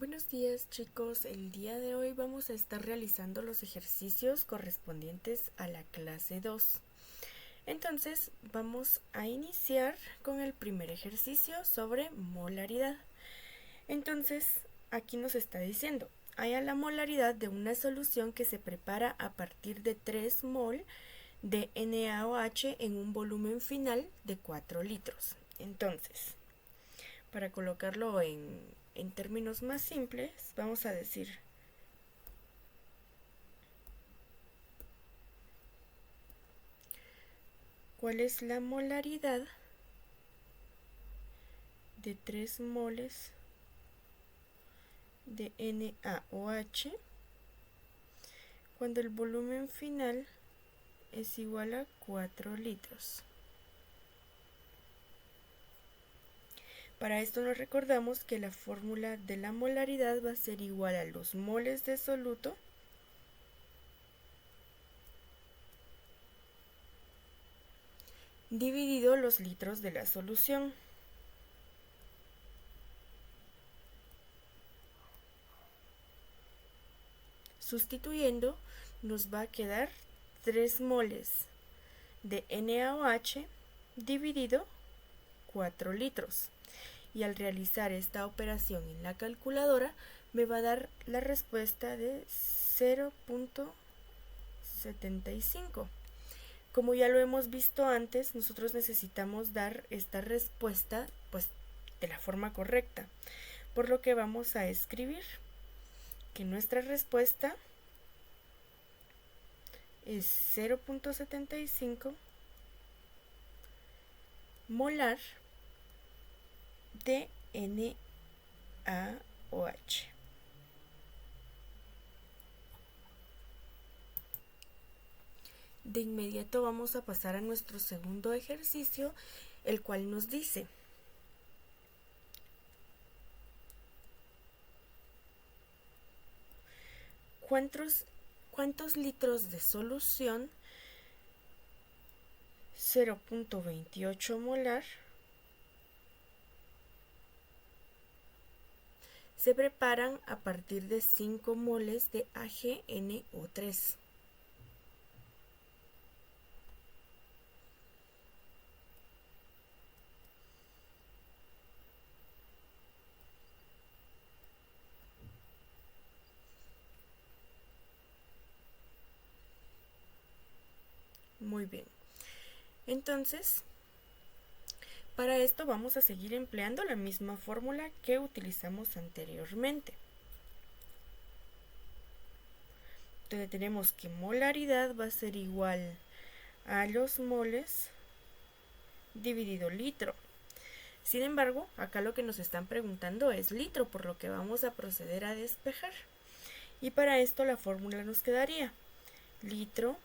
Buenos días chicos, el día de hoy vamos a estar realizando los ejercicios correspondientes a la clase 2. Entonces vamos a iniciar con el primer ejercicio sobre molaridad. Entonces aquí nos está diciendo, halla la molaridad de una solución que se prepara a partir de 3 mol de NaOH en un volumen final de 4 litros. Entonces, para colocarlo en términos más simples, vamos a decir cuál es la molaridad de 3 moles de NaOH cuando el volumen final es igual a 4 litros. Para esto nos recordamos que la fórmula de la molaridad va a ser igual a los moles de soluto dividido los litros de la solución. Sustituyendo, nos va a quedar 3 moles de NaOH dividido 4 litros. Y al realizar esta operación en la calculadora, me va a dar la respuesta de 0.75. Como ya lo hemos visto antes, nosotros necesitamos dar esta respuesta pues de la forma correcta, por lo que vamos a escribir que nuestra respuesta es 0.75 molar de NaOH. De inmediato vamos a pasar a nuestro segundo ejercicio, el cual nos dice: ¿cuántos litros de solución 0.28 molar se preparan a partir de 5 moles de AgNO3? Muy bien. Entonces, para esto vamos a seguir empleando la misma fórmula que utilizamos anteriormente. Entonces tenemos que molaridad va a ser igual a los moles dividido litro. Sin embargo, acá lo que nos están preguntando es litro, por lo que vamos a proceder a despejar. Y para esto la fórmula nos quedaría: litro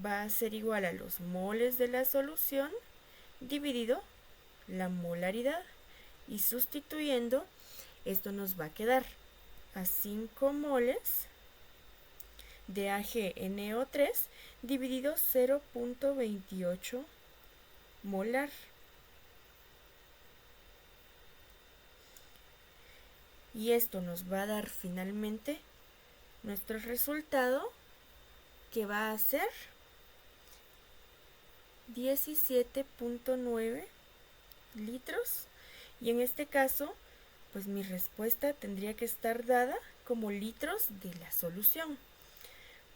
va a ser igual a los moles de la solución dividido la molaridad. Y sustituyendo, esto nos va a quedar a 5 moles de AgNO3 dividido 0.28 molar. Y esto nos va a dar finalmente nuestro resultado, que va a ser 17.9 litros. Y en este caso, pues mi respuesta tendría que estar dada como litros de la solución,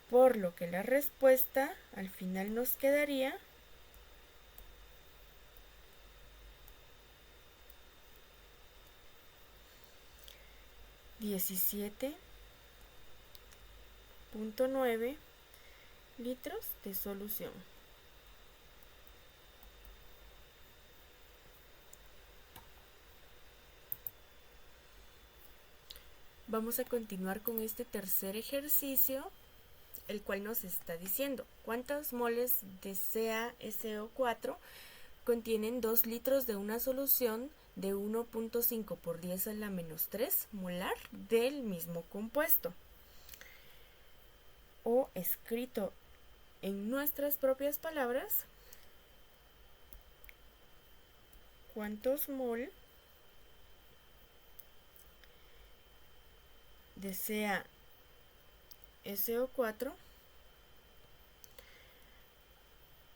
por lo que la respuesta al final nos quedaría 17.9 litros de solución. Vamos a continuar con este tercer ejercicio, el cual nos está diciendo cuántos moles de CaSO4 contienen 2 litros de una solución de 1.5 por 10 a la menos 3 molar del mismo compuesto. O escrito en nuestras propias palabras, ¿cuántos mol de CaSO4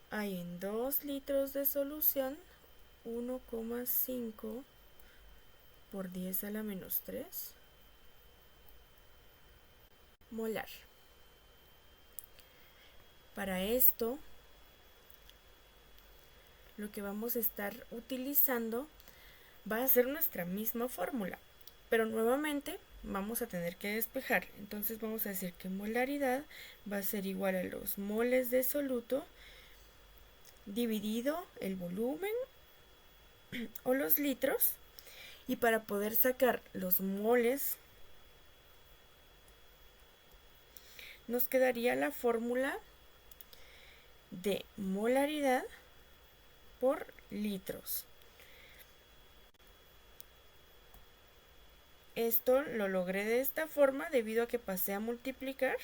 hay en 2 litros de solución 1,5 por 10 a la menos 3 molar. Para esto, lo que vamos a estar utilizando va a ser nuestra misma fórmula, pero nuevamente vamos a tener que despejar. Entonces vamos a decir que molaridad va a ser igual a los moles de soluto dividido el volumen o los litros, y para poder sacar los moles nos quedaría la fórmula de molaridad por litros. Esto lo logré de esta forma debido a que pasé a multiplicar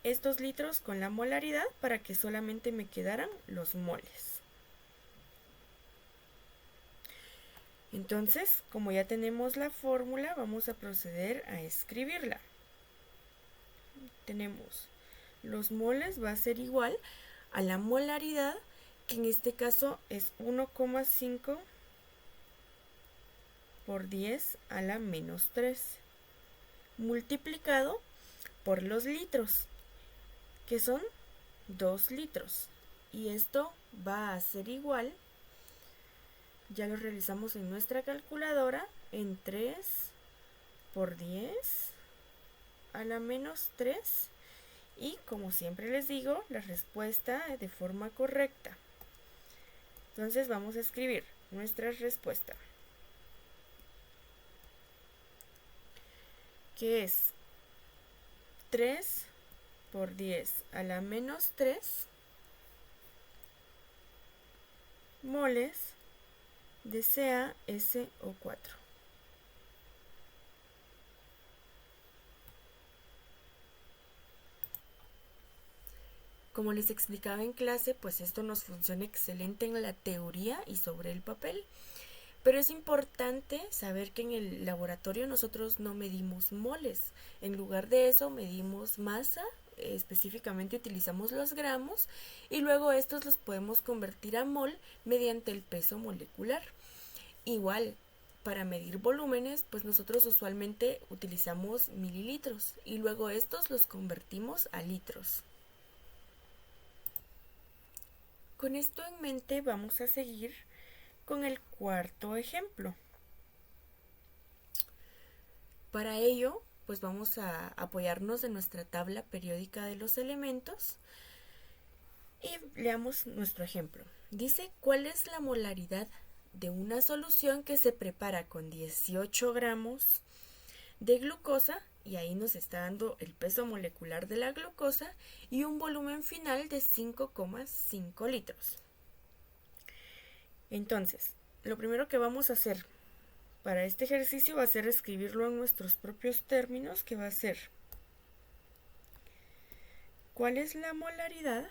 estos litros con la molaridad para que solamente me quedaran los moles. Entonces, como ya tenemos la fórmula, vamos a proceder a escribirla. Tenemos los moles, va a ser igual a la molaridad, que en este caso es 1,5 por 10 a la menos 3, multiplicado por los litros, que son 2 litros. Y esto va a ser igual, ya lo realizamos en nuestra calculadora, en 3 por 10 a la menos 3. Y como siempre les digo, la respuesta de forma correcta. Entonces vamos a escribir nuestra respuesta, que es 3 por 10 a la menos 3 moles de CaSO4. Como les explicaba en clase, pues esto nos funciona excelente en la teoría y sobre el papel. Pero es importante saber que en el laboratorio nosotros no medimos moles. En lugar de eso medimos masa, específicamente utilizamos los gramos, y luego estos los podemos convertir a mol mediante el peso molecular. Igual, para medir volúmenes, pues nosotros usualmente utilizamos mililitros y luego estos los convertimos a litros. Con esto en mente vamos a seguir con el cuarto ejemplo. Para ello, pues vamos a apoyarnos de nuestra tabla periódica de los elementos y leamos nuestro ejemplo. Dice, ¿cuál es la molaridad de una solución que se prepara con 18 gramos de glucosa? Y ahí nos está dando el peso molecular de la glucosa y un volumen final de 5,5 litros. Entonces, lo primero que vamos a hacer para este ejercicio va a ser escribirlo en nuestros propios términos, que va a ser ¿cuál es la molaridad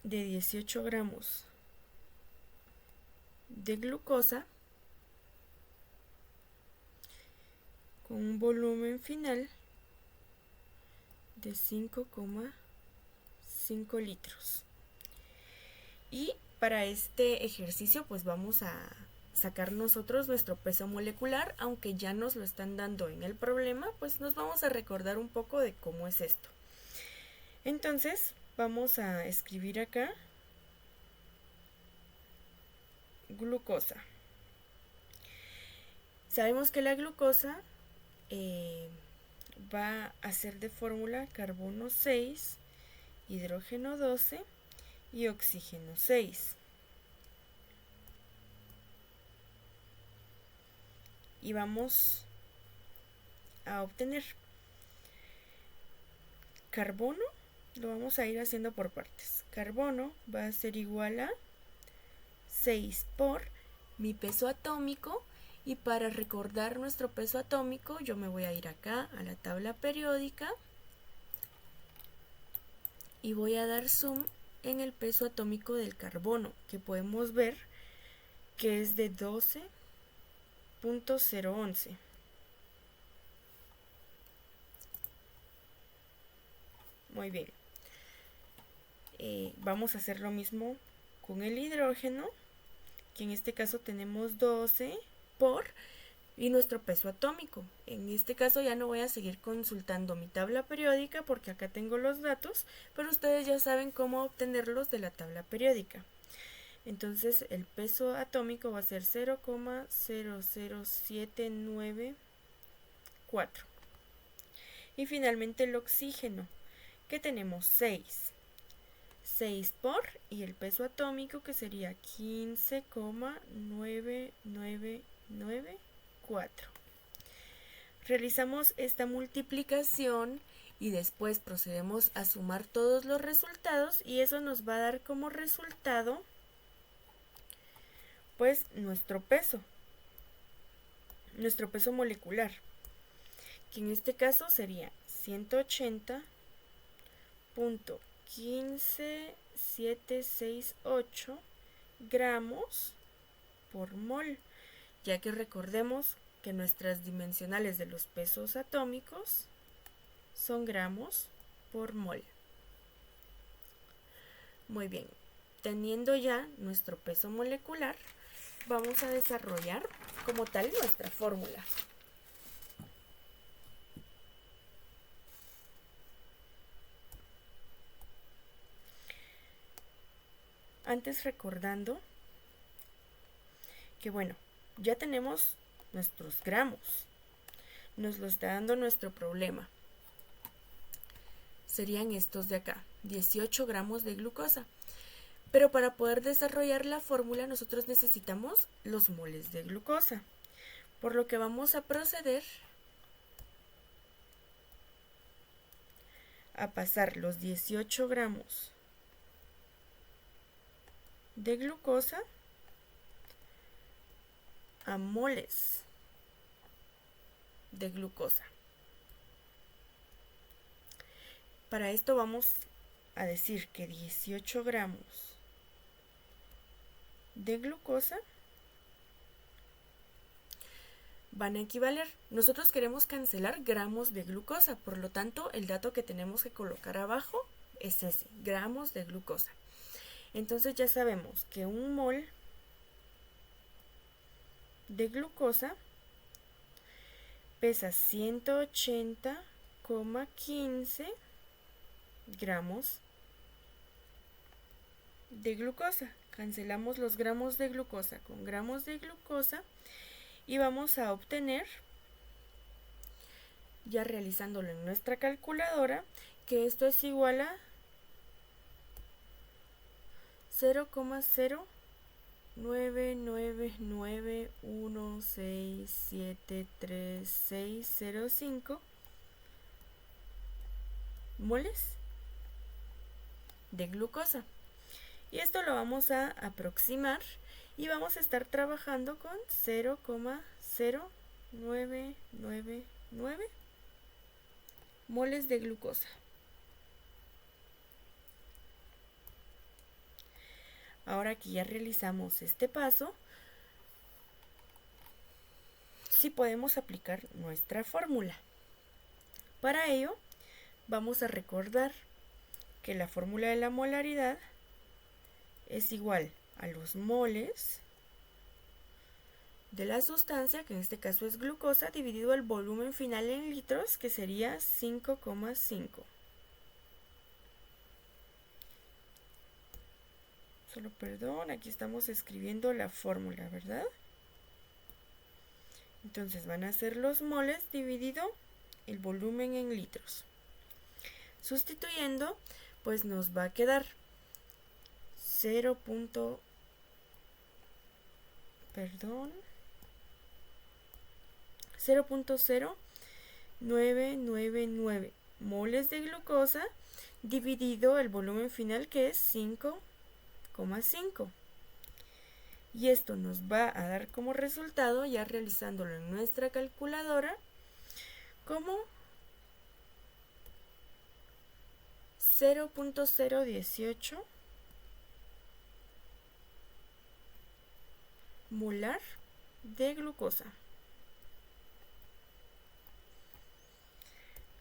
de 18 gramos de glucosa con un volumen final de 5,5 litros? Y para este ejercicio pues vamos a sacar nosotros nuestro peso molecular, aunque ya nos lo están dando en el problema, pues nos vamos a recordar un poco de cómo es esto. Entonces vamos a escribir acá glucosa. Sabemos que la glucosa va a ser de fórmula carbono 6, hidrógeno 12 y oxígeno 6. Y vamos a obtener carbono, lo vamos a ir haciendo por partes. Carbono va a ser igual a 6 por mi peso atómico, y para recordar nuestro peso atómico yo me voy a ir acá a la tabla periódica y voy a dar zoom en el peso atómico del carbono, que podemos ver que es de 12.011. Muy bien. Vamos a hacer lo mismo con el hidrógeno, que en este caso tenemos 12 por y nuestro peso atómico. En este caso ya no voy a seguir consultando mi tabla periódica porque acá tengo los datos, pero ustedes ya saben cómo obtenerlos de la tabla periódica. Entonces el peso atómico va a ser 0,00794. Y finalmente el oxígeno, que tenemos 6 por y el peso atómico, que sería 15,9994. Realizamos esta multiplicación y después procedemos a sumar todos los resultados y eso nos va a dar como resultado pues nuestro peso molecular, que en este caso sería 180.15768 gramos por mol, ya que recordemos que nuestras dimensionales de los pesos atómicos son gramos por mol. Muy bien, teniendo ya nuestro peso molecular, vamos a desarrollar como tal nuestra fórmula. Antes recordando que bueno, ya tenemos nuestros gramos, nos lo está dando nuestro problema. Serían estos de acá, 18 gramos de glucosa. Pero para poder desarrollar la fórmula nosotros necesitamos los moles de glucosa, por lo que vamos a proceder a pasar los 18 gramos de glucosa a moles de glucosa. Para esto vamos a decir que 18 gramos de glucosa van a equivaler. Nosotros queremos cancelar gramos de glucosa, por lo tanto el dato que tenemos que colocar abajo es ese, gramos de glucosa. Entonces ya sabemos que un mol de glucosa pesa 180,15 gramos de glucosa. Cancelamos los gramos de glucosa con gramos de glucosa y vamos a obtener, ya realizándolo en nuestra calculadora, que esto es igual a 0,09916736605 moles de glucosa. Y esto lo vamos a aproximar y vamos a estar trabajando con 0,0999 moles de glucosa. Ahora que ya realizamos este paso, sí podemos aplicar nuestra fórmula. Para ello, vamos a recordar que la fórmula de la molaridad es igual a los moles de la sustancia, que en este caso es glucosa, dividido el volumen final en litros, que sería 5,5. Solo perdón, aquí estamos escribiendo la fórmula, ¿verdad? Entonces van a ser los moles dividido el volumen en litros. Sustituyendo, pues nos va a quedar 0,0999 moles de glucosa dividido el volumen final, que es 5,5. Y esto nos va a dar como resultado, ya realizándolo en nuestra calculadora, como 0,018 molar de glucosa,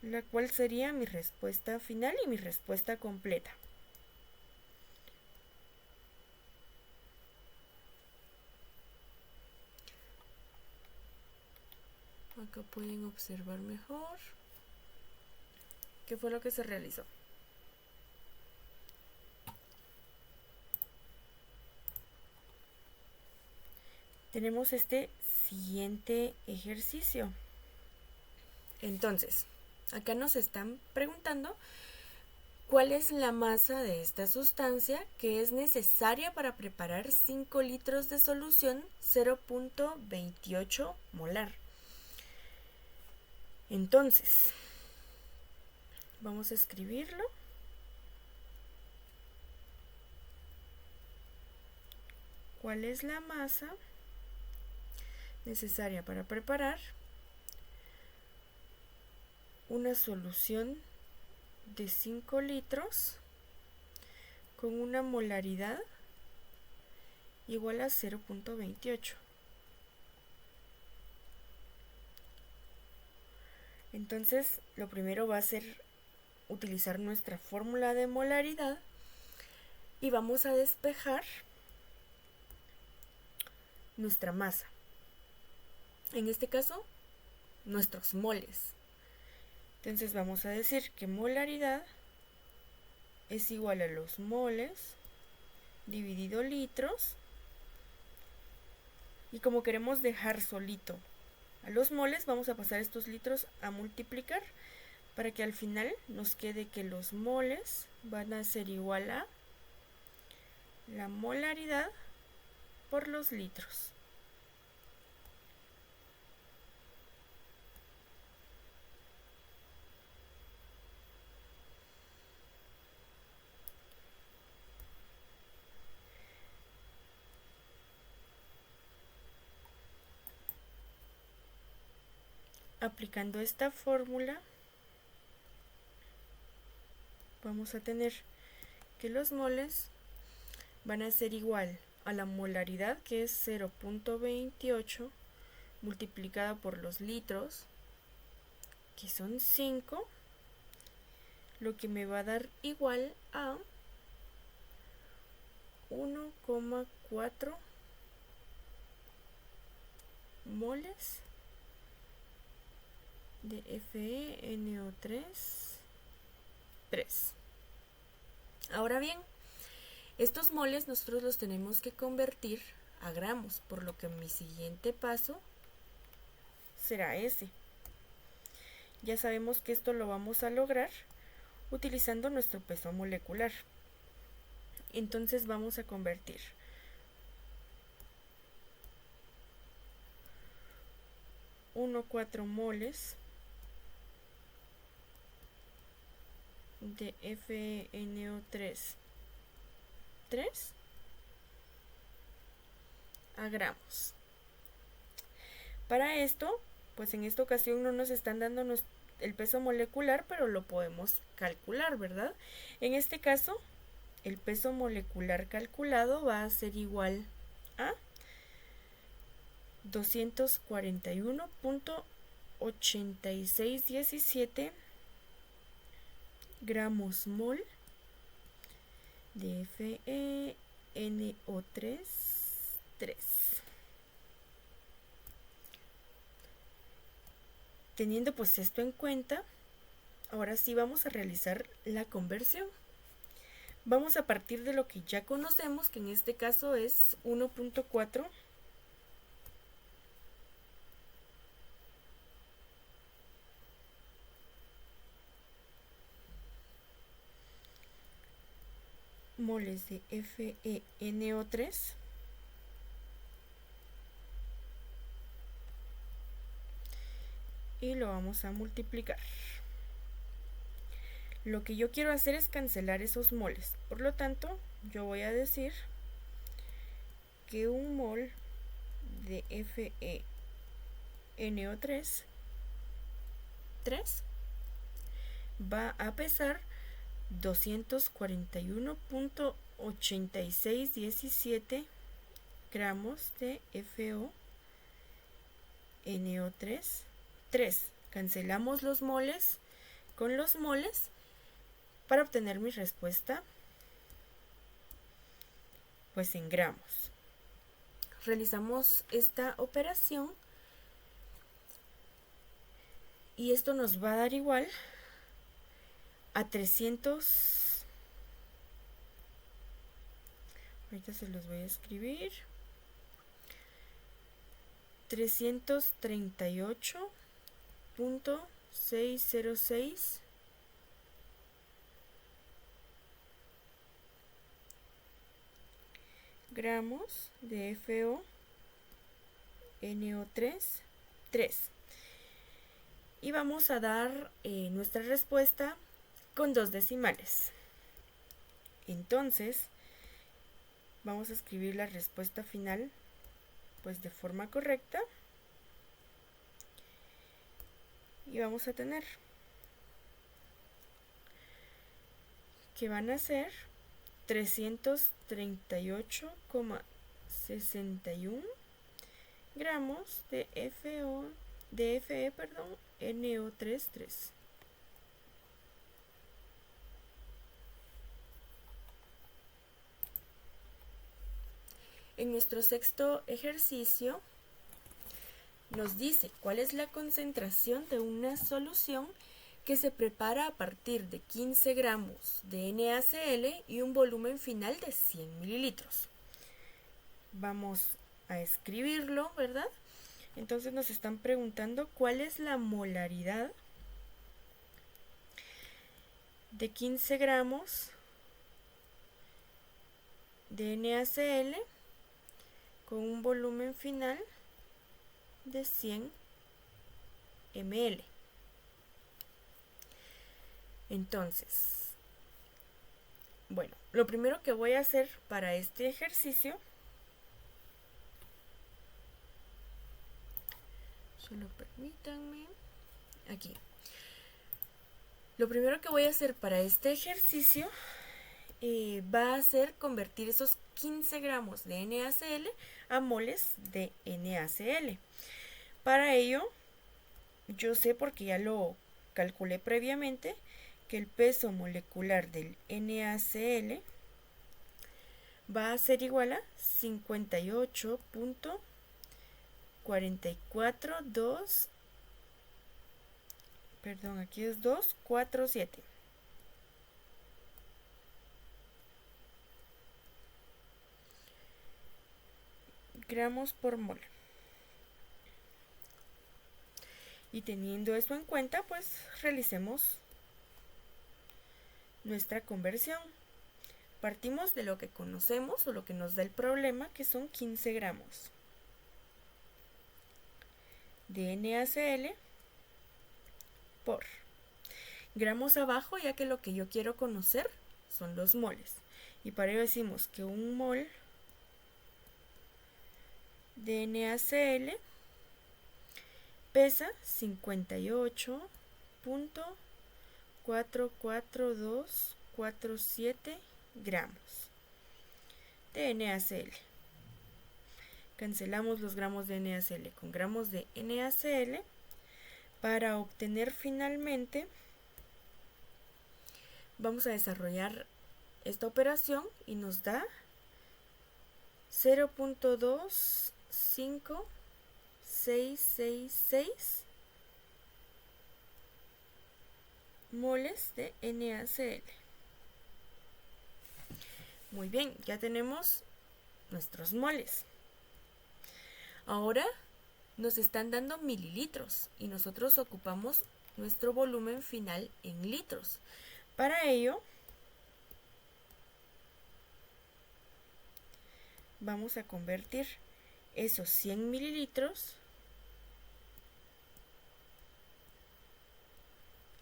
la cual sería mi respuesta final y mi respuesta completa. Acá pueden observar mejor qué fue lo que se realizó. Tenemos este siguiente ejercicio. Entonces, acá nos están preguntando cuál es la masa de esta sustancia que es necesaria para preparar 5 litros de solución 0.28 molar. Entonces, vamos a escribirlo. ¿Cuál es la masa necesaria para preparar una solución de 5 litros con una molaridad igual a 0.28? Entonces, lo primero va a ser utilizar nuestra fórmula de molaridad y vamos a despejar nuestra masa. En este caso, nuestros moles. Entonces vamos a decir que molaridad es igual a los moles dividido litros. Y como queremos dejar solito a los moles, vamos a pasar estos litros a multiplicar para que al final nos quede que los moles van a ser igual a la molaridad por los litros. Aplicando esta fórmula, vamos a tener que los moles van a ser igual a la molaridad, que es 0.28 multiplicada por los litros, que son 5, lo que me va a dar igual a 1,4 moles de FeNO3. Ahora bien, estos moles nosotros los tenemos que convertir a gramos, por lo que mi siguiente paso será ese. Ya sabemos que esto lo vamos a lograr utilizando nuestro peso molecular. Entonces vamos a convertir 1,4 moles de FeNO3 a gramos. Para esto, pues en esta ocasión no nos están dando el peso molecular, pero lo podemos calcular, ¿verdad? En este caso, el peso molecular calculado va a ser igual a 241.8617 gramos mol de FeNO3. Teniendo pues esto en cuenta, ahora sí vamos a realizar la conversión. Vamos a partir de lo que ya conocemos, que en este caso es 1.4 moles de FeNO3 y lo vamos a multiplicar. Lo que yo quiero hacer es cancelar esos moles, por lo tanto yo voy a decir que un mol de FeNO3 va a pesar 241.8617 gramos de FeNO3, 3. Cancelamos los moles con los moles para obtener mi respuesta pues en gramos. Realizamos esta operación y esto nos va a dar igual a 300. Ahorita se los voy a escribir. 338.606 gramos de FeNO3, 3. Y vamos a dar nuestra respuesta con 2 decimales. Entonces, vamos a escribir la respuesta final pues de forma correcta. Y vamos a tener que van a ser 338,61 gramos de FeNO3, 3. En nuestro sexto ejercicio nos dice cuál es la concentración de una solución que se prepara a partir de 15 gramos de NaCl y un volumen final de 100 mililitros. Vamos a escribirlo, ¿verdad? Entonces nos están preguntando cuál es la molaridad de 15 gramos de NaCl con un volumen final de 100 ml. Entonces, bueno, lo primero que voy a hacer para este ejercicio, solo permítanme, aquí. Lo primero que voy a hacer para este ejercicio va a ser convertir esos 15 gramos de NaCl a moles de NaCl. Para ello, yo sé, porque ya lo calculé previamente, que el peso molecular del NaCl va a ser igual a 58.442, perdón, aquí es 247 gramos por mol. Y teniendo eso en cuenta, pues realicemos nuestra conversión. Partimos de lo que conocemos o lo que nos da el problema, que son 15 gramos de NaCl por gramos abajo, ya que lo que yo quiero conocer son los moles. Y para ello decimos que un mol de NaCl pesa 58.44247 gramos de NaCl. Cancelamos los gramos de NaCl con gramos de NaCl para obtener finalmente, vamos a desarrollar esta operación y nos da 0.25666 moles de NaCl. Muy bien, ya tenemos nuestros moles. Ahora nos están dando mililitros y nosotros ocupamos nuestro volumen final en litros. Para ello, vamos a convertir esos 100 mililitros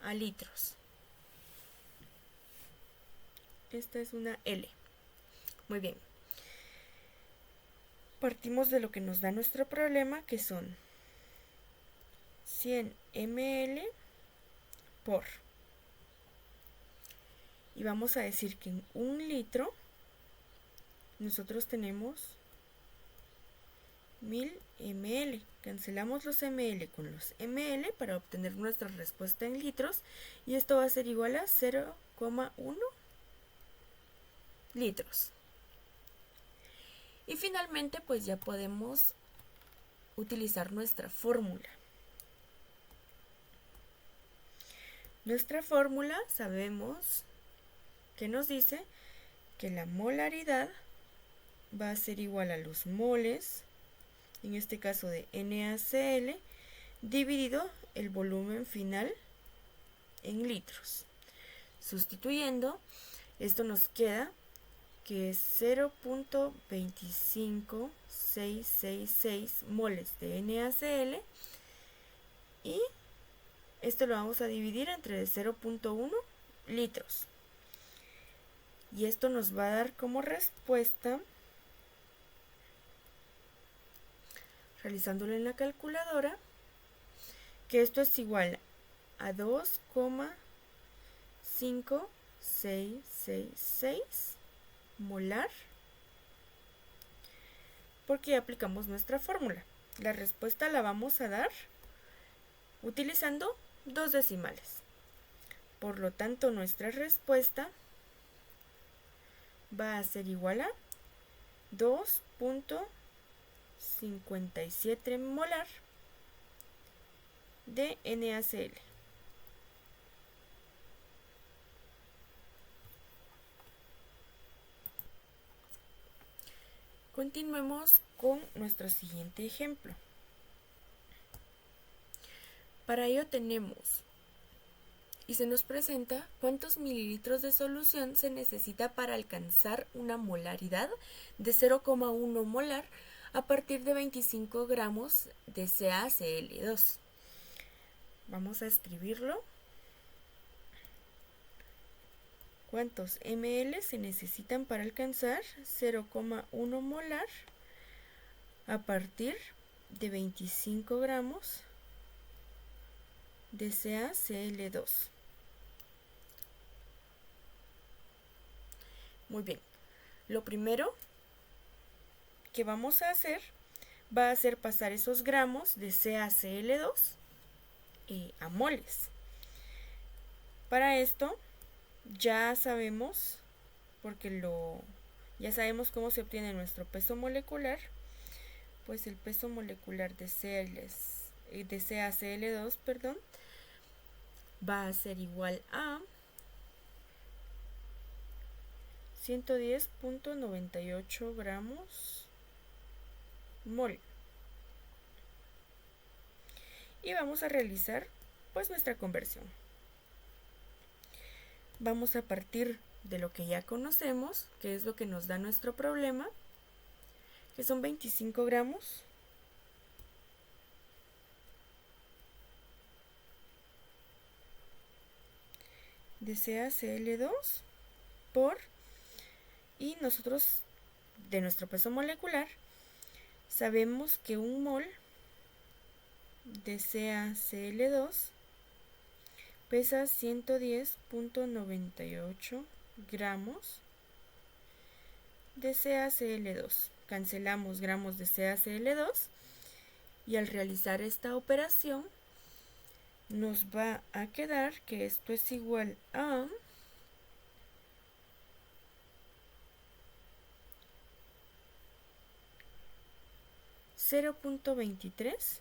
a litros. Esta es una L. Muy bien. Partimos de lo que nos da nuestro problema, que son 100 ml por. Y vamos a decir que en un litro nosotros tenemos 1000 ml. Cancelamos los ml con los ml para obtener nuestra respuesta en litros y esto va a ser igual a 0,1 litros. Y finalmente pues ya podemos utilizar nuestra fórmula. Nuestra fórmula sabemos que nos dice que la molaridad va a ser igual a los moles, en este caso de NaCl, dividido el volumen final en litros. Sustituyendo, esto nos queda que es 0.25666 moles de NaCl y esto lo vamos a dividir entre 0.1 litros. Y esto nos va a dar como respuesta, realizándolo en la calculadora, que esto es igual a 2,5666 molar, porque ya aplicamos nuestra fórmula. La respuesta la vamos a dar utilizando 2 decimales. Por lo tanto, nuestra respuesta va a ser igual a 2,57 molar de NaCl. Continuemos con nuestro siguiente ejemplo. Para ello tenemos, y se nos presenta cuántos mililitros de solución se necesita para alcanzar una molaridad de 0,1 molar a partir de 25 gramos de CaCl2. Vamos a escribirlo. ¿Cuántos ml se necesitan para alcanzar 0,1 molar a partir de 25 gramos de CaCl2? Muy bien, lo primero que vamos a hacer va a ser pasar esos gramos de CaCl2 a moles. Para esto ya sabemos, ya sabemos cómo se obtiene nuestro peso molecular, pues el peso molecular de CaCl2, va a ser igual a 110.98 gramos mol. Y vamos a realizar pues nuestra conversión. Vamos a partir de lo que ya conocemos, que es lo que nos da nuestro problema, que son 25 gramos de CaCl2 por, y nosotros de nuestro peso molecular sabemos que un mol de CaCl2 pesa 110.98 gramos de CaCl2. Cancelamos gramos de CaCl2 y al realizar esta operación nos va a quedar que esto es igual a 0.23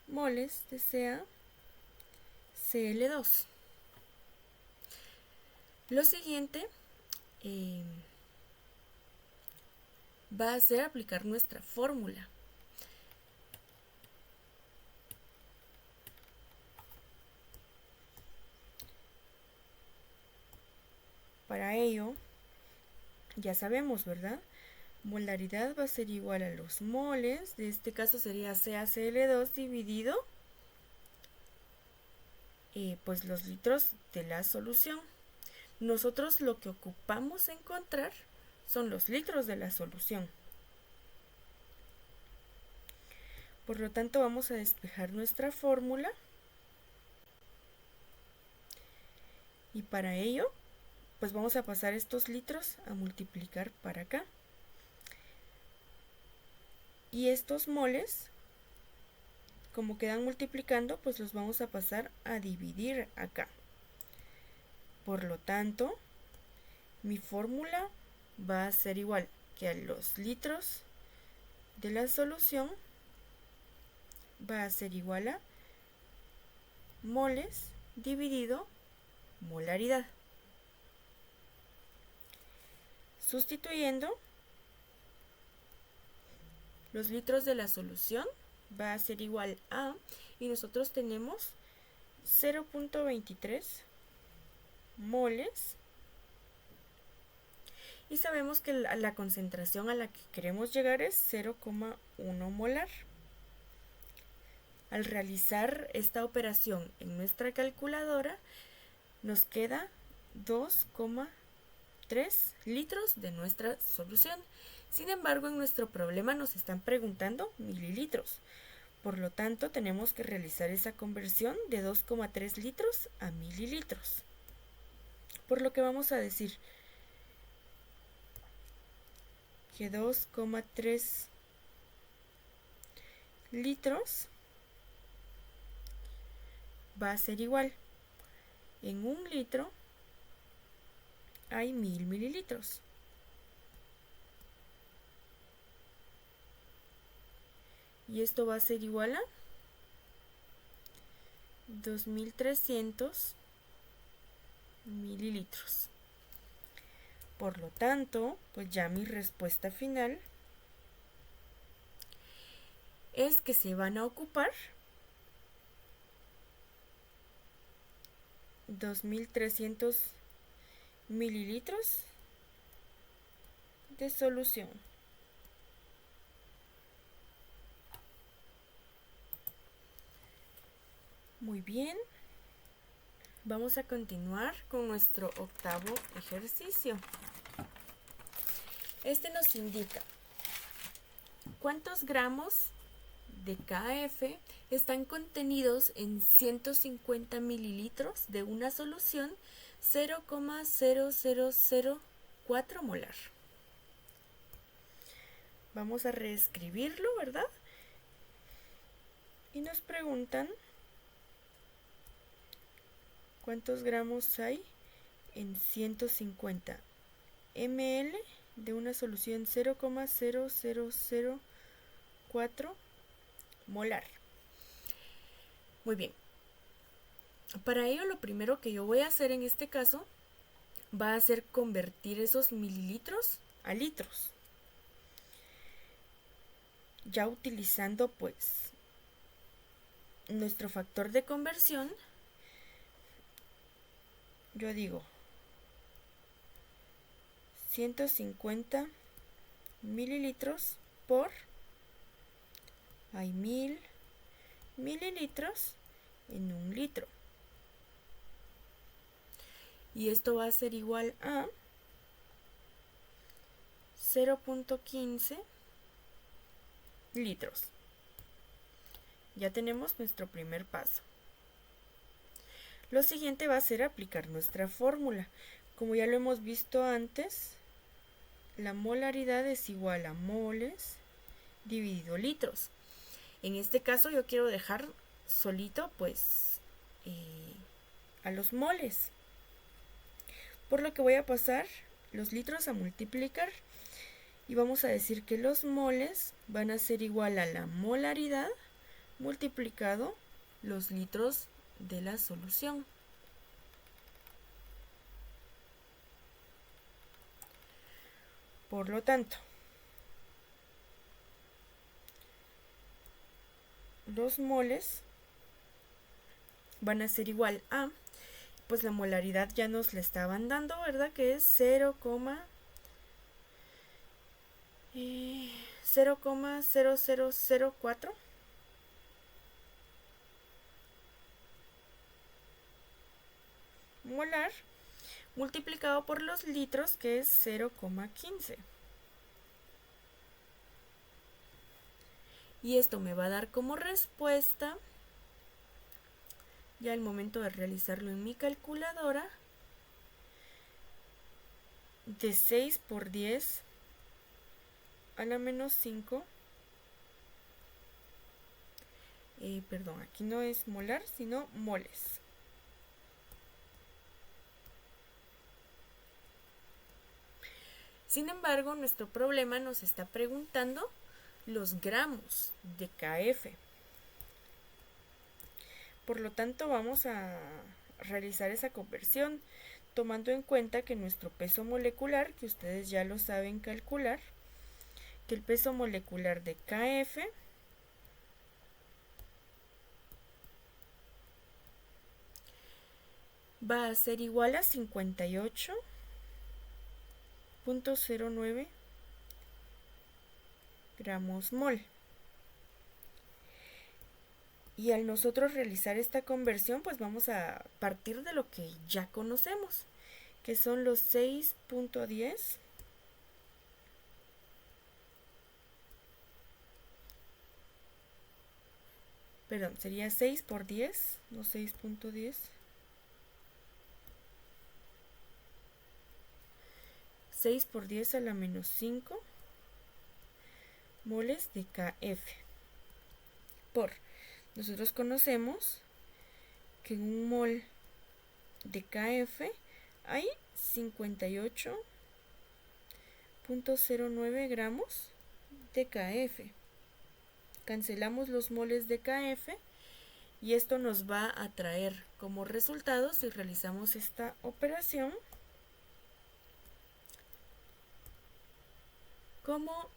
moles de CaCl2. Lo siguiente va a ser aplicar nuestra fórmula. Para ello, ya sabemos, ¿verdad? Molaridad va a ser igual a los moles, de este caso sería CaCl2 dividido pues los litros de la solución. Nosotros lo que ocupamos encontrar son los litros de la solución. Por lo tanto, vamos a despejar nuestra fórmula y para ello pues vamos a pasar estos litros a multiplicar para acá. Y estos moles, como quedan multiplicando, pues los vamos a pasar a dividir acá. Por lo tanto, mi fórmula va a ser igual que a los litros de la solución, va a ser igual a moles dividido molaridad. Sustituyendo, los litros de la solución va a ser igual a, y nosotros tenemos 0.23 moles, y sabemos que la concentración a la que queremos llegar es 0,1 molar. Al realizar esta operación en nuestra calculadora, nos queda 2,3 litros de nuestra solución. Sin embargo, en nuestro problema nos están preguntando mililitros. Por lo tanto, tenemos que realizar esa conversión de 2,3 litros a mililitros. Por lo que vamos a decir que 2,3 litros va a ser igual. En un litro hay 1000 mililitros. Y esto va a ser igual a 2300 mililitros. Por lo tanto, pues ya mi respuesta final es que se van a ocupar 2300 mililitros de solución. Muy bien, vamos a continuar con nuestro octavo ejercicio. Este nos indica cuántos gramos de KF están contenidos en 150 mililitros de una solución 0,0004 molar. Vamos a reescribirlo, ¿verdad? Y nos preguntan cuántos gramos hay en 150 ml de una solución 0,0004 molar. Muy bien. Para ello, lo primero que yo voy a hacer en este caso va a ser convertir esos mililitros a litros. Ya utilizando pues nuestro factor de conversión, yo digo 150 mililitros por hay 1000 mililitros en un litro. Y esto va a ser igual a 0.15 litros. Ya tenemos nuestro primer paso. Lo siguiente va a ser aplicar nuestra fórmula. Como ya lo hemos visto antes, la molaridad es igual a moles dividido litros. En este caso yo quiero dejar solito pues a los moles. Por lo que voy a pasar los litros a multiplicar. Y vamos a decir que los moles van a ser igual a la molaridad multiplicado los litros de la solución. Por lo tanto, los moles van a ser igual a, pues la molaridad ya nos la estaban dando, ¿verdad? Que es 0,0004 molar multiplicado por los litros, que es 0,15. Y esto me va a dar como respuesta, ya al momento de realizarlo en mi calculadora, de 6 por 10 a la menos 5 perdón, aquí no es molar, sino moles. Sin embargo, nuestro problema nos está preguntando los gramos de KF. Por lo tanto, vamos a realizar esa conversión tomando en cuenta que nuestro peso molecular, que ustedes ya lo saben calcular, que el peso molecular de KF va a ser igual a 58.09 gramos mol. Y al nosotros realizar esta conversión, pues vamos a partir de lo que ya conocemos, que son los 6.10 perdón, sería 6 por 10, no 6.10, 6 por 10 a la menos 5 moles de KF. Nosotros conocemos que en un mol de KF hay 58.09 gramos de KF. Cancelamos los moles de KF y esto nos va a traer como resultado, si realizamos esta operación, como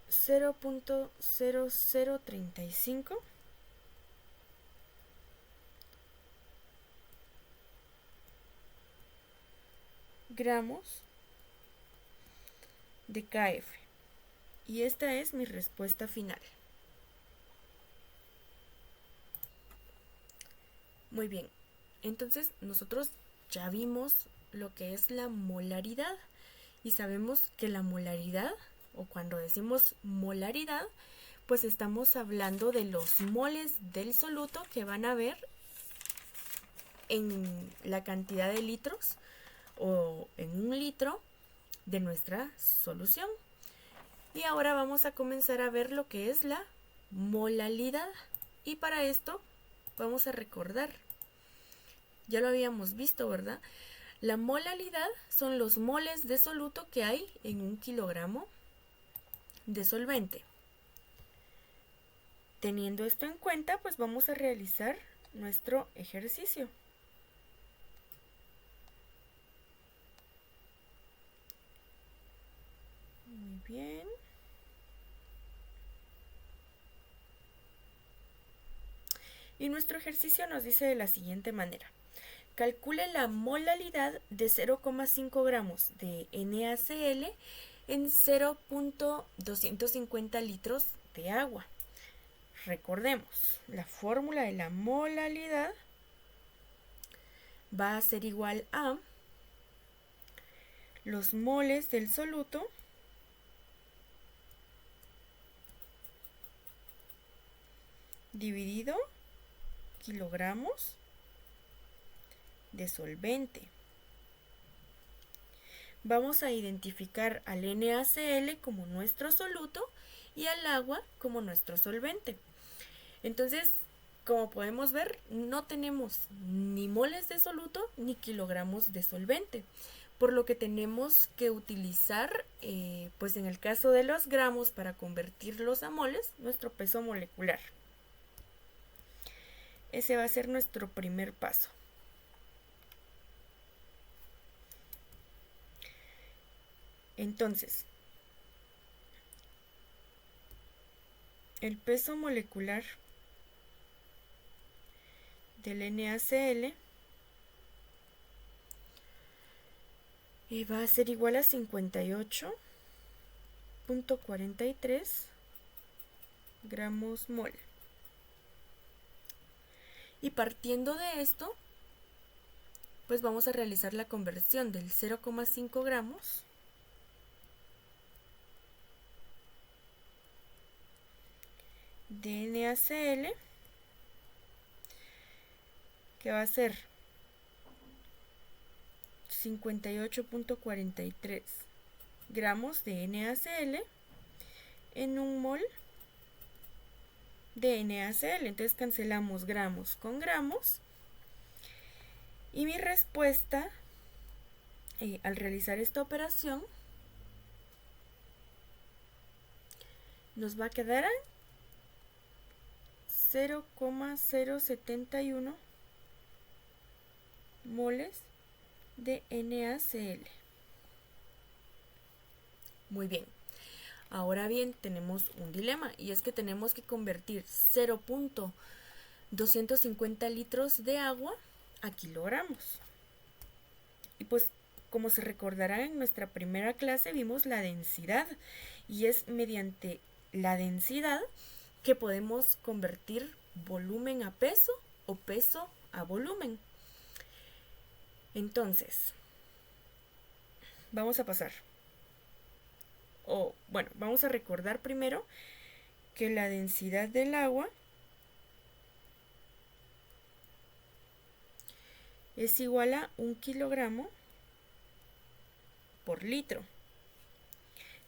0.0035 gramos de KF. Y esta es mi respuesta final. Muy bien, entonces nosotros ya vimos lo que es la molaridad y sabemos que la molaridad, o cuando decimos molaridad, pues estamos hablando de los moles del soluto que van a haber en la cantidad de litros o en un litro de nuestra solución. Y ahora vamos a comenzar a ver lo que es la molalidad. Y para esto vamos a recordar, ya lo habíamos visto, ¿verdad? La molalidad son los moles de soluto que hay en 1 kilogramo de solvente. Teniendo esto en cuenta, pues vamos a realizar nuestro ejercicio. Muy bien. Y nuestro ejercicio nos dice de la siguiente manera. Calcule la molalidad de 0,5 gramos de NaCl en 0.250 litros de agua. Recordemos, la fórmula de la molalidad va a ser igual a los moles del soluto dividido kilogramos de solvente. Vamos a identificar al NaCl como nuestro soluto y al agua como nuestro solvente. Entonces, como podemos ver, no tenemos ni moles de soluto ni kilogramos de solvente, por lo que tenemos que utilizar, pues en el caso de los gramos para convertirlos a moles, nuestro peso molecular. Ese va a ser nuestro primer paso. Entonces, el peso molecular del NaCl va a ser igual a 58.43 gramos mol. Y partiendo de esto, pues vamos a realizar la conversión del 0,5 gramos de NaCl, que va a ser 58.43 gramos de NaCl, en un mol de NaCl. Entonces cancelamos gramos con gramos. Y mi respuesta al realizar esta operación nos va a quedar a 0,071 moles de NaCl. Muy bien. Ahora bien, tenemos un dilema y es que tenemos que convertir 0.250 litros de agua a kilogramos. Y pues, como se recordará, en nuestra primera clase vimos la densidad y es mediante la densidad que podemos convertir volumen a peso o peso a volumen. Entonces, vamos a pasar. Vamos a recordar primero que la densidad del agua es igual a 1 kilogramo por litro.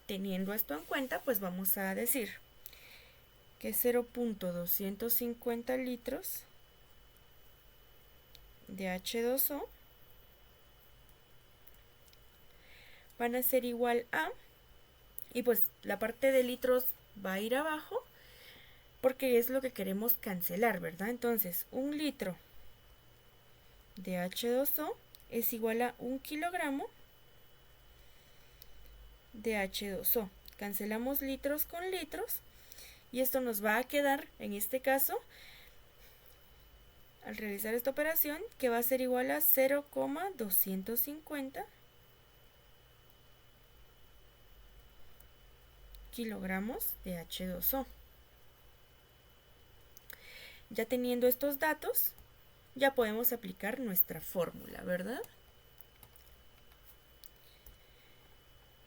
Teniendo esto en cuenta, pues vamos a decir que 0.250 litros de H2O van a ser igual a, y pues la parte de litros va a ir abajo porque es lo que queremos cancelar, ¿verdad? Entonces, 1 litro de H2O es igual a 1 kilogramo de H2O. Cancelamos litros con litros y esto nos va a quedar, en este caso, al realizar esta operación, que va a ser igual a 0,250 kilogramos de H2O. Ya teniendo estos datos, ya podemos aplicar nuestra fórmula, ¿verdad?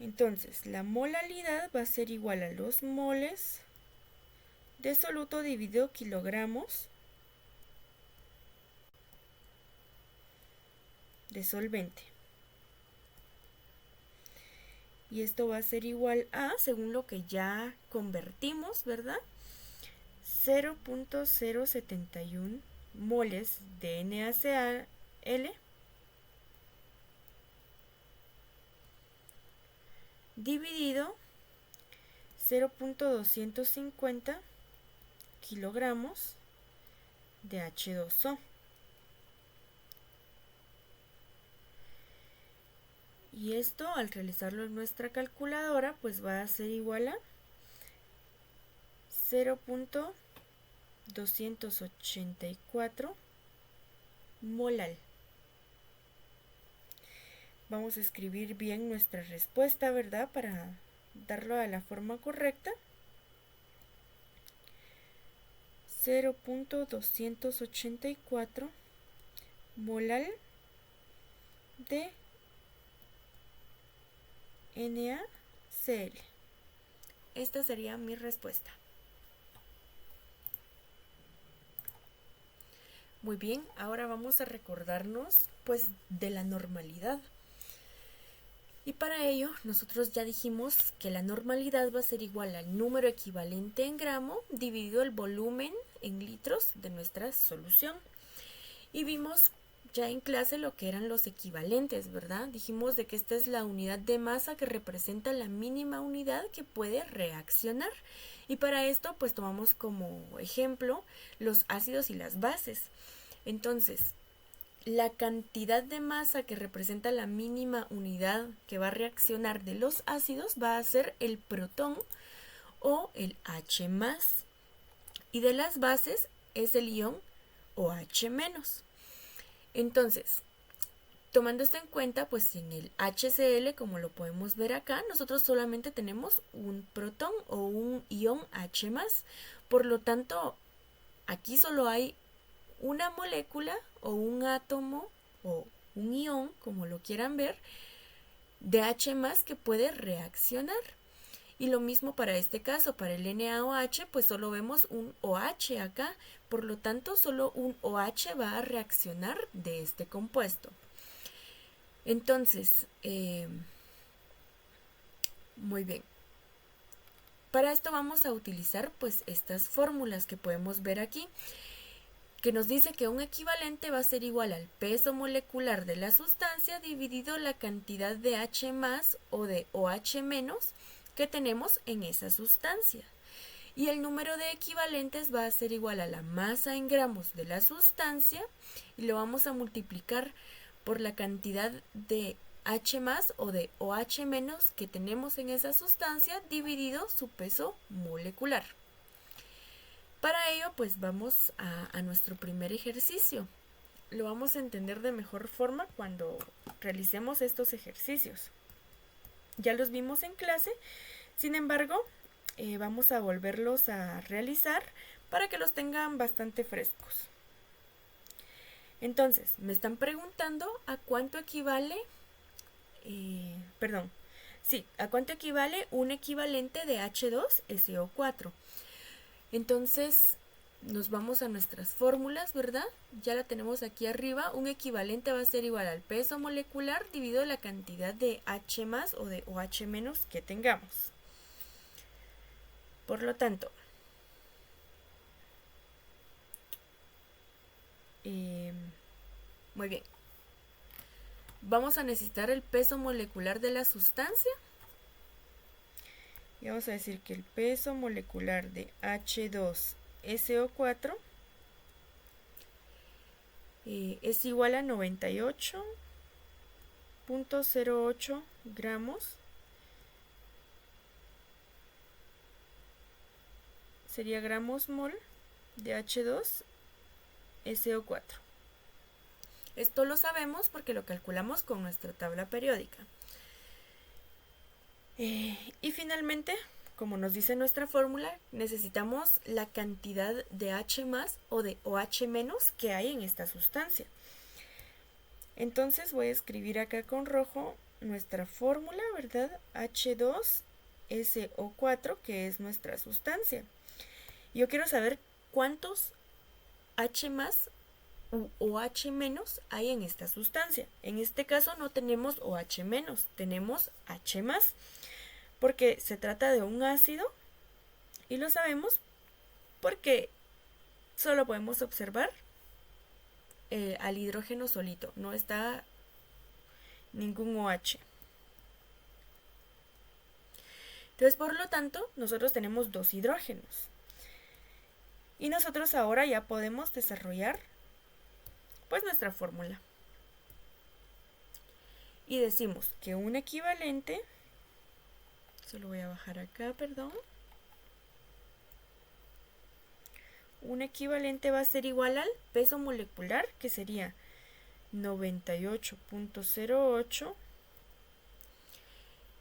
Entonces, la molaridad va a ser igual a los moles de soluto dividido kilogramos de solvente. Y esto va a ser igual a, según lo que ya convertimos, ¿verdad? 0.071 moles de NaCl dividido 0.250 kilogramos de H2O. Y esto, al realizarlo en nuestra calculadora, pues va a ser igual a 0.284 molal. Vamos a escribir bien nuestra respuesta, ¿verdad? Para darlo a la forma correcta. 0.284 molal de NaCl. Esta sería mi respuesta. Muy bien, ahora vamos a recordarnos pues de la normalidad. Y para ello nosotros ya dijimos que la normalidad va a ser igual al número equivalente en gramo dividido el volumen en litros de nuestra solución. Y vimos ya en clase lo que eran los equivalentes, ¿verdad? Dijimos de que esta es la unidad de masa que representa la mínima unidad que puede reaccionar. Y para esto pues tomamos como ejemplo los ácidos y las bases. Entonces, la cantidad de masa que representa la mínima unidad que va a reaccionar de los ácidos va a ser el protón o el H+. Y de las bases es el ion OH-. Entonces, tomando esto en cuenta, pues en el HCl, como lo podemos ver acá, nosotros solamente tenemos un protón o un ion H+. Por lo tanto, aquí solo hay una molécula o un átomo o un ion, como lo quieran ver, de H+ que puede reaccionar. Y lo mismo para este caso, para el NaOH, pues solo vemos un OH acá, por lo tanto solo un OH va a reaccionar de este compuesto. Entonces, muy bien. Para esto vamos a utilizar pues estas fórmulas que podemos ver aquí, que nos dice que un equivalente va a ser igual al peso molecular de la sustancia dividido la cantidad de H más o de OH menos que tenemos en esa sustancia. Y el número de equivalentes va a ser igual a la masa en gramos de la sustancia y lo vamos a multiplicar por la cantidad de H más o de OH menos que tenemos en esa sustancia dividido su peso molecular. Para ello, pues vamos a nuestro primer ejercicio. Lo vamos a entender de mejor forma cuando realicemos estos ejercicios. Ya los vimos en clase, sin embargo, vamos a volverlos a realizar para que los tengan bastante frescos. Entonces, me están preguntando a cuánto equivale, a cuánto equivale un equivalente de H2SO4. Entonces, nos vamos a nuestras fórmulas, ¿verdad? Ya la tenemos aquí arriba. Un equivalente va a ser igual al peso molecular dividido la cantidad de H más o de OH menos que tengamos. Por lo tanto, muy bien. Vamos a necesitar el peso molecular de la sustancia. Y vamos a decir que el peso molecular de H2SO4 es igual a 98.08 gramos. Sería gramos mol de H2SO4. Esto lo sabemos porque lo calculamos con nuestra tabla periódica. Y finalmente, como nos dice nuestra fórmula, necesitamos la cantidad de H más o de OH menos que hay en esta sustancia. Entonces voy a escribir acá con rojo nuestra fórmula, ¿verdad? H2SO4, que es nuestra sustancia. Yo quiero saber cuántos H más u OH menos hay en esta sustancia. En este caso no tenemos OH menos, tenemos H más, porque se trata de un ácido y lo sabemos porque solo podemos observar al hidrógeno solito, no está ningún OH. Entonces, por lo tanto, nosotros tenemos dos hidrógenos. Y nosotros ahora ya podemos desarrollar pues nuestra fórmula. Y decimos que un equivalente, solo voy a bajar acá, perdón. Un equivalente va a ser igual al peso molecular, que sería 98.08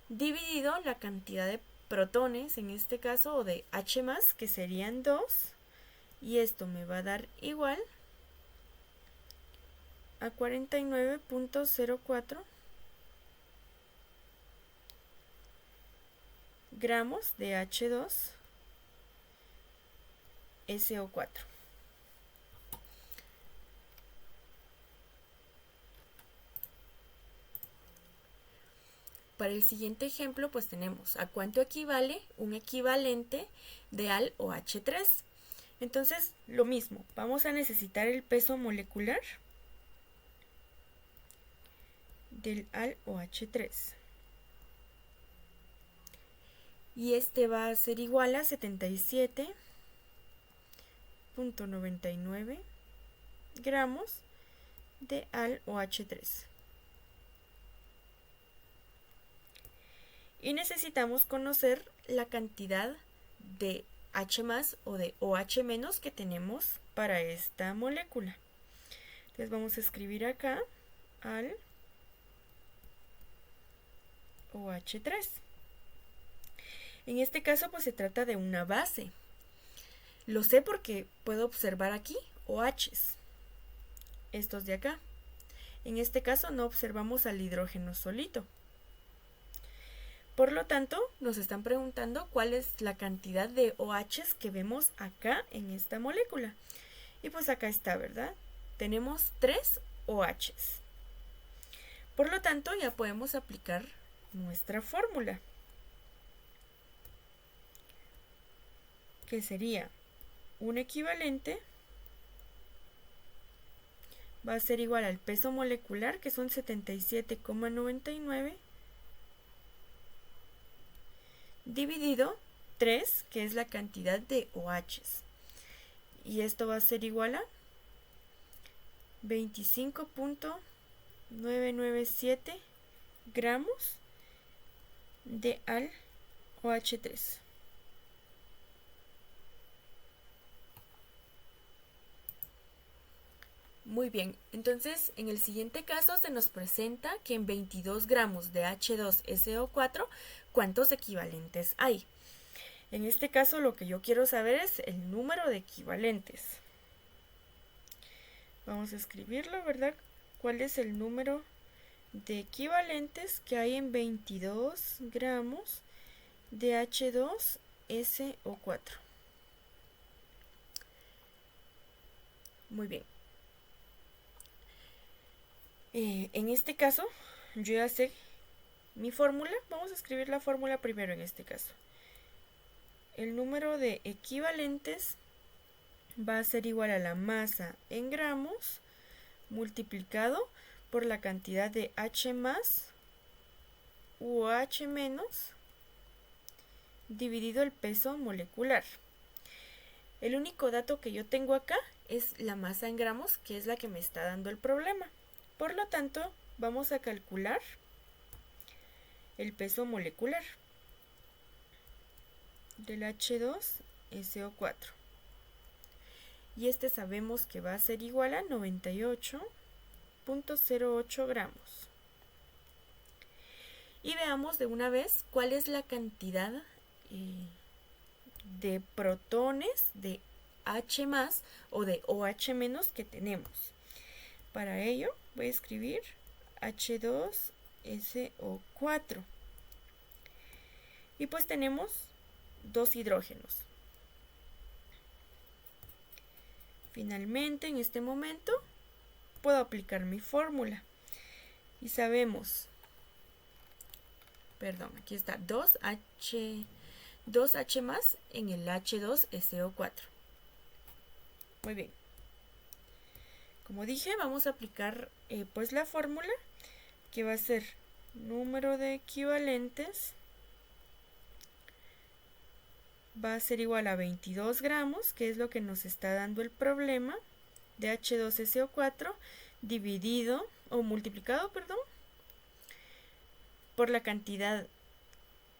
dividido la cantidad de protones, en este caso, o de H más, que serían 2, y esto me va a dar igual a 49.04 gramos de H2SO4. Para el siguiente ejemplo, pues tenemos a cuánto equivale un equivalente de al OH3. Entonces, lo mismo, vamos a necesitar el peso molecular del al OH3. Y este va a ser igual a 77.99 gramos de al OH3. Y necesitamos conocer la cantidad de H más o de OH menos que tenemos para esta molécula. Entonces vamos a escribir acá al OH3. En este caso pues se trata de una base. Lo sé porque puedo observar aquí OHs, estos de acá. En este caso no observamos al hidrógeno solito. Por lo tanto, nos están preguntando cuál es la cantidad de OHs que vemos acá en esta molécula. Y pues acá está, ¿verdad? Tenemos 3 OHs. Por lo tanto, ya podemos aplicar nuestra fórmula. que sería un equivalente, va a ser igual al peso molecular, que son 77,99, dividido 3, que es la cantidad de OHs. Y esto va a ser igual a 25,997 gramos de al OH3. Muy bien, entonces en el siguiente caso se nos presenta que en 22 gramos de H2SO4, ¿cuántos equivalentes hay? En este caso lo que yo quiero saber es el número de equivalentes. Vamos a escribirlo, ¿verdad? ¿Cuál es el número de equivalentes que hay en 22 gramos de H2SO4? Muy bien. En este caso, yo ya sé mi fórmula. Vamos a escribir la fórmula primero en este caso. El número de equivalentes va a ser igual a la masa en gramos multiplicado por la cantidad de H más u OH menos dividido el peso molecular. El único dato que yo tengo acá es la masa en gramos, que es la que me está dando el problema. Por lo tanto, vamos a calcular el peso molecular del H2SO4. Y este sabemos que va a ser igual a 98,08 gramos. Y veamos de una vez cuál es la cantidad de protones de H más o de OH menos que tenemos. Para ello voy a escribir H2SO4. Y pues tenemos 2 hidrógenos. Finalmente, en este momento, puedo aplicar mi fórmula. Y sabemos, aquí está 2H más en el H2SO4. Muy bien. Como dije, vamos a aplicar pues la fórmula, que va a ser número de equivalentes va a ser igual a 22 gramos, que es lo que nos está dando el problema, de H2SO4 dividido o multiplicado, por la cantidad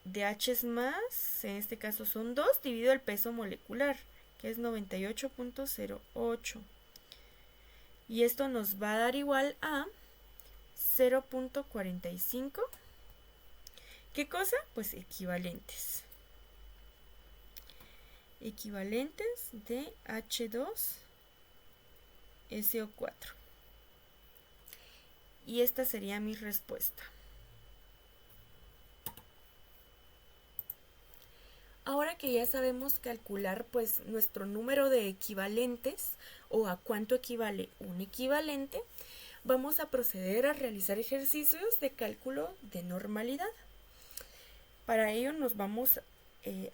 de H más, en este caso son 2, dividido el peso molecular, que es 98,08. Y esto nos va a dar igual a 0,45. ¿Qué cosa? Pues equivalentes. Equivalentes de H2SO4. Y esta sería mi respuesta. Ahora que ya sabemos calcular pues nuestro número de equivalentes o a cuánto equivale un equivalente, vamos a proceder a realizar ejercicios de cálculo de normalidad. Para ello nos vamos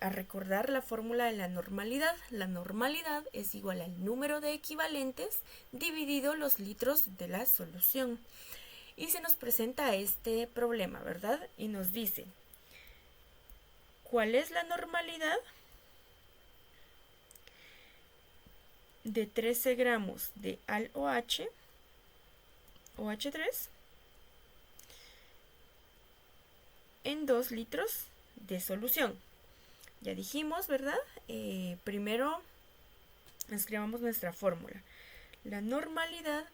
a recordar la fórmula de la normalidad. La normalidad es igual al número de equivalentes dividido los litros de la solución. Y se nos presenta este problema, ¿verdad? Y nos dice, ¿cuál es la normalidad de 13 gramos de al OH, OH3, en 2 litros de solución? Ya dijimos, ¿verdad? Primero escribamos nuestra fórmula. La normalidad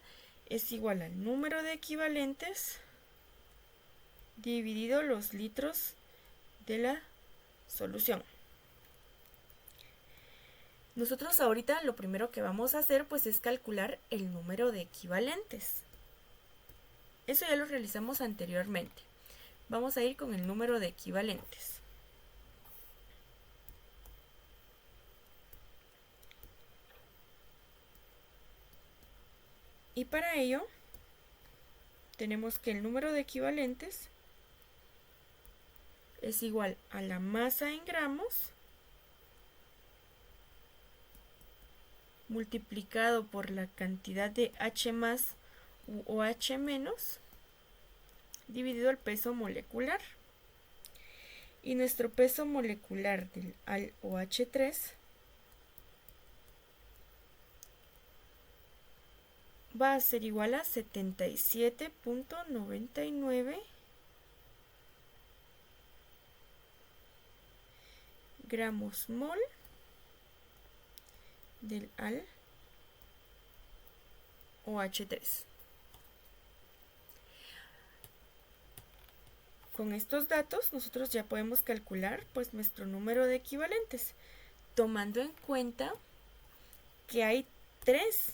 es igual al número de equivalentes dividido los litros de la solución. Nosotros ahorita lo primero que vamos a hacer pues es calcular el número de equivalentes. Eso ya lo realizamos anteriormente. Vamos a ir con el número de equivalentes. Y para ello tenemos que el número de equivalentes es igual a la masa en gramos multiplicado por la cantidad de H más u OH menos dividido el peso molecular. Y nuestro peso molecular del al OH3 va a ser igual a 77.99 gramos mol del al OH3. Con estos datos nosotros ya podemos calcular pues nuestro número de equivalentes, tomando en cuenta que hay 3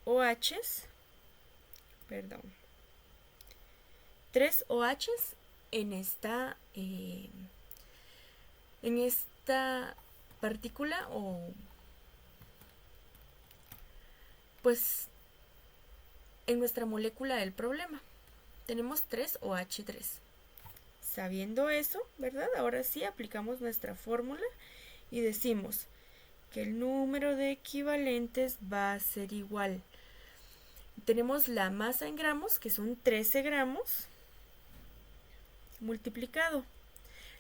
OHs, 3 OHs en esta partícula, o pues en nuestra molécula del problema. Tenemos 3 OH3. Sabiendo eso, ¿verdad? Ahora sí aplicamos nuestra fórmula y decimos que el número de equivalentes va a ser igual. Tenemos la masa en gramos, que son 13 gramos, multiplicado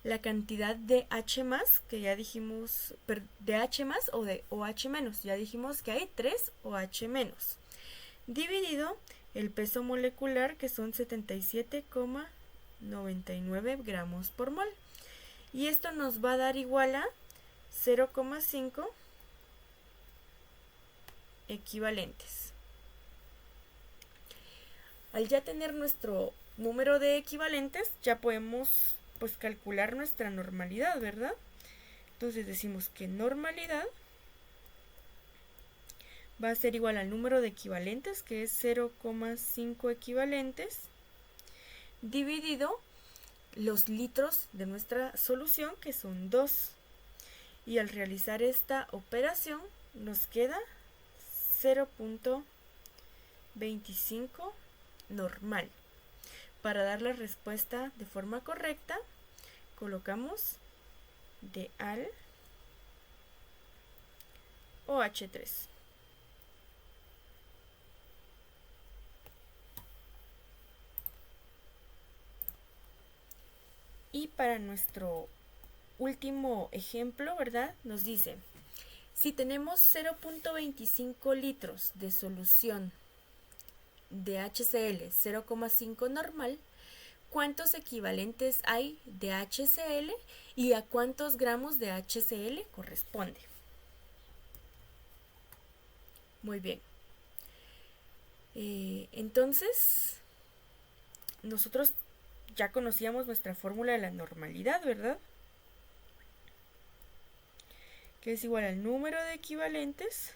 la cantidad de H más, que ya dijimos, de H más o de OH menos, ya dijimos que hay 3 OH menos, dividido el peso molecular, que son 77,99 gramos por mol. Y esto nos va a dar igual a 0,5 equivalentes. Al ya tener nuestro número de equivalentes, ya podemos pues calcular nuestra normalidad, ¿verdad? Entonces decimos que normalidad va a ser igual al número de equivalentes, que es 0,5 equivalentes, dividido los litros de nuestra solución, que son 2. Y al realizar esta operación nos queda 0.25 normal. Para dar la respuesta de forma correcta, colocamos de al OH3. Y para nuestro último ejemplo, ¿verdad? Nos dice, si tenemos 0.25 litros de solución de HCl 0,5 normal, ¿cuántos equivalentes hay de HCl y a cuántos gramos de HCl corresponde? Muy bien. Entonces, nosotros ya conocíamos nuestra fórmula de la normalidad, ¿verdad? Que es igual al número de equivalentes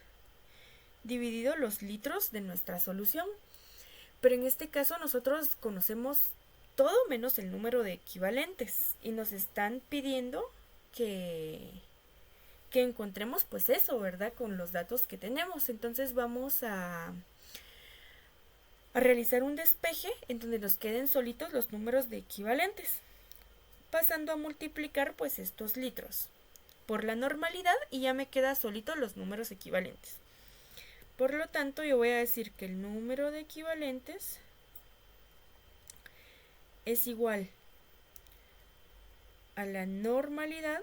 dividido los litros de nuestra solución. Pero en este caso nosotros conocemos todo menos el número de equivalentes y nos están pidiendo que encontremos pues eso, ¿verdad? Con los datos que tenemos. Entonces vamos a realizar un despeje en donde nos queden solitos los números de equivalentes, pasando a multiplicar pues estos litros por la normalidad y ya me queda solito los números equivalentes. Por lo tanto, yo voy a decir que el número de equivalentes es igual a la normalidad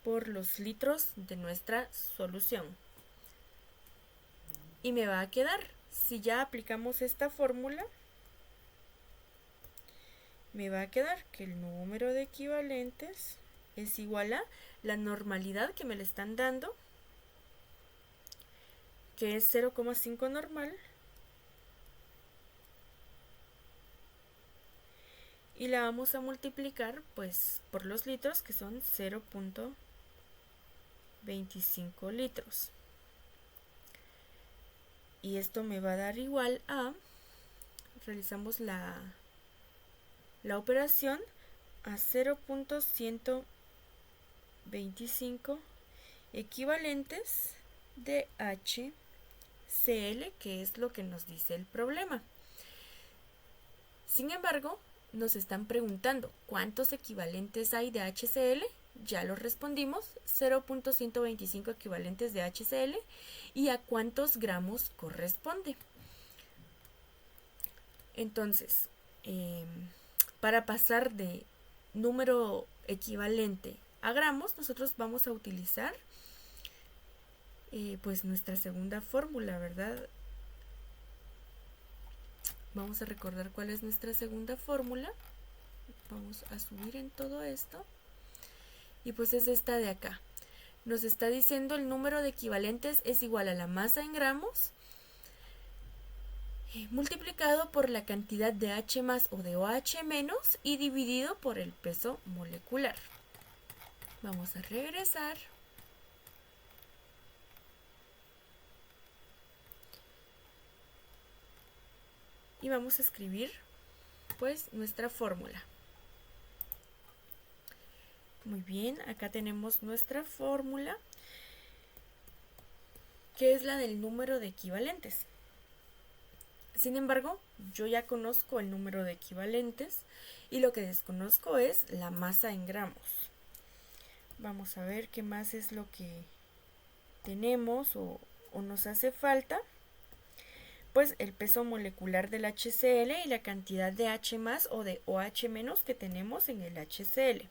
por los litros de nuestra solución. Y me va a quedar, si ya aplicamos esta fórmula, me va a quedar que el número de equivalentes es igual a la normalidad que me le están dando, que es 0,5 normal, y la vamos a multiplicar pues por los litros, que son 0.25 litros. Y esto me va a dar igual a, realizamos la operación, a 0.125 equivalentes de HCl, que es lo que nos dice el problema. Sin embargo, nos están preguntando cuántos equivalentes hay de HCl ya lo respondimos, 0.125 equivalentes de HCl y a cuántos gramos corresponde. Entonces, para pasar de número equivalente a gramos, nosotros vamos a utilizar pues nuestra segunda fórmula, ¿verdad? Vamos a recordar cuál es nuestra segunda fórmula. Vamos a subir en todo esto. Y pues es esta de acá. Nos está diciendo el número de equivalentes es igual a la masa en gramos multiplicado por la cantidad de H más o de OH menos y dividido por el peso molecular. Vamos a regresar. Y vamos a escribir pues nuestra fórmula. Muy bien, acá tenemos nuestra fórmula, que es la del número de equivalentes. Sin embargo, yo ya conozco el número de equivalentes y lo que desconozco es la masa en gramos. Vamos a ver qué más es lo que tenemos o nos hace falta. Pues el peso molecular del HCl y la cantidad de H más o de OH menos que tenemos en el HCl.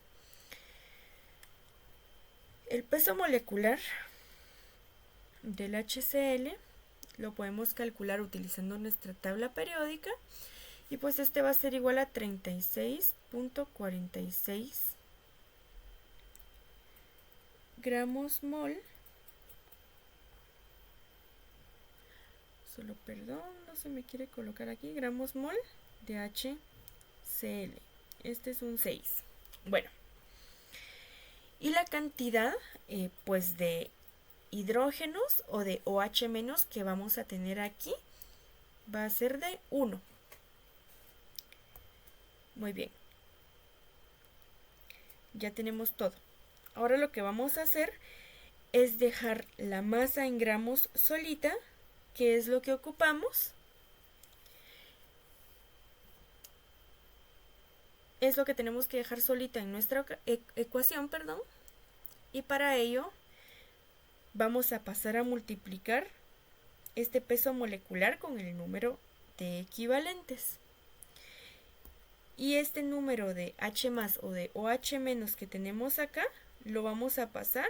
El peso molecular del HCl lo podemos calcular utilizando nuestra tabla periódica y pues este va a ser igual a 36.46 gramos mol. Solo perdón, no se me quiere colocar aquí, gramos mol de HCl. Este es un 6. Bueno, y la cantidad pues de hidrógenos o de OH menos que vamos a tener aquí va a ser de 1. Muy bien. Ya tenemos todo. Ahora lo que vamos a hacer es dejar la masa en gramos solita, que es lo que ocupamos. Es lo que tenemos que dejar solita en nuestra ecuación, perdón. Y para ello vamos a pasar a multiplicar este peso molecular con el número de equivalentes. Y este número de H más o de OH menos que tenemos acá, lo vamos a pasar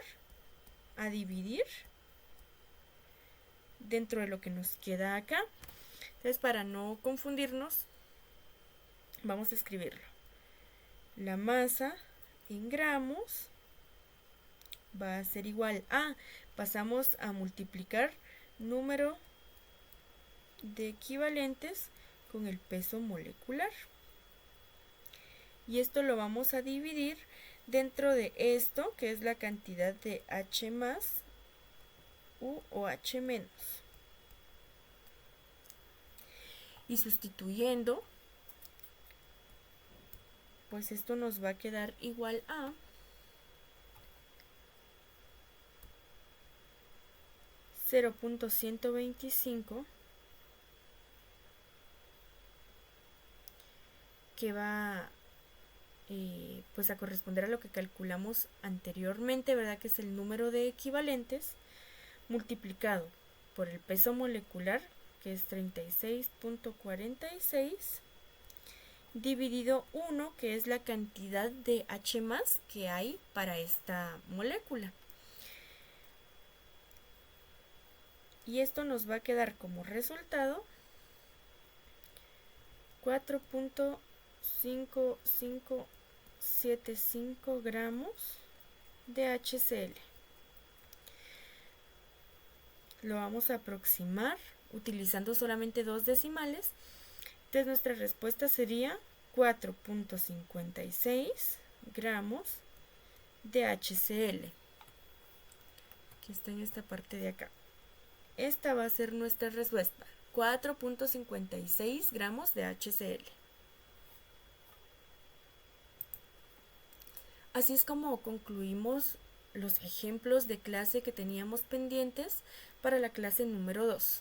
a dividir dentro de lo que nos queda acá. Entonces, para no confundirnos, vamos a escribirlo. La masa en gramos va a ser igual a, pasamos a multiplicar número de equivalentes con el peso molecular. Y esto lo vamos a dividir dentro de esto, que es la cantidad de H más u OH menos. Y sustituyendo, pues esto nos va a quedar igual a 0.125, que va pues a corresponder a lo que calculamos anteriormente, ¿verdad? Que es el número de equivalentes multiplicado por el peso molecular, que es 36.46, dividido 1, que es la cantidad de H más que hay para esta molécula. Y esto nos va a quedar como resultado 4.5575 gramos de HCl. Lo vamos a aproximar utilizando solamente 2 decimales. Entonces nuestra respuesta sería 4.56 gramos de HCl, que está en esta parte de acá. Esta va a ser nuestra respuesta, 4.56 gramos de HCl. Así es como concluimos los ejemplos de clase que teníamos pendientes para la clase número 2.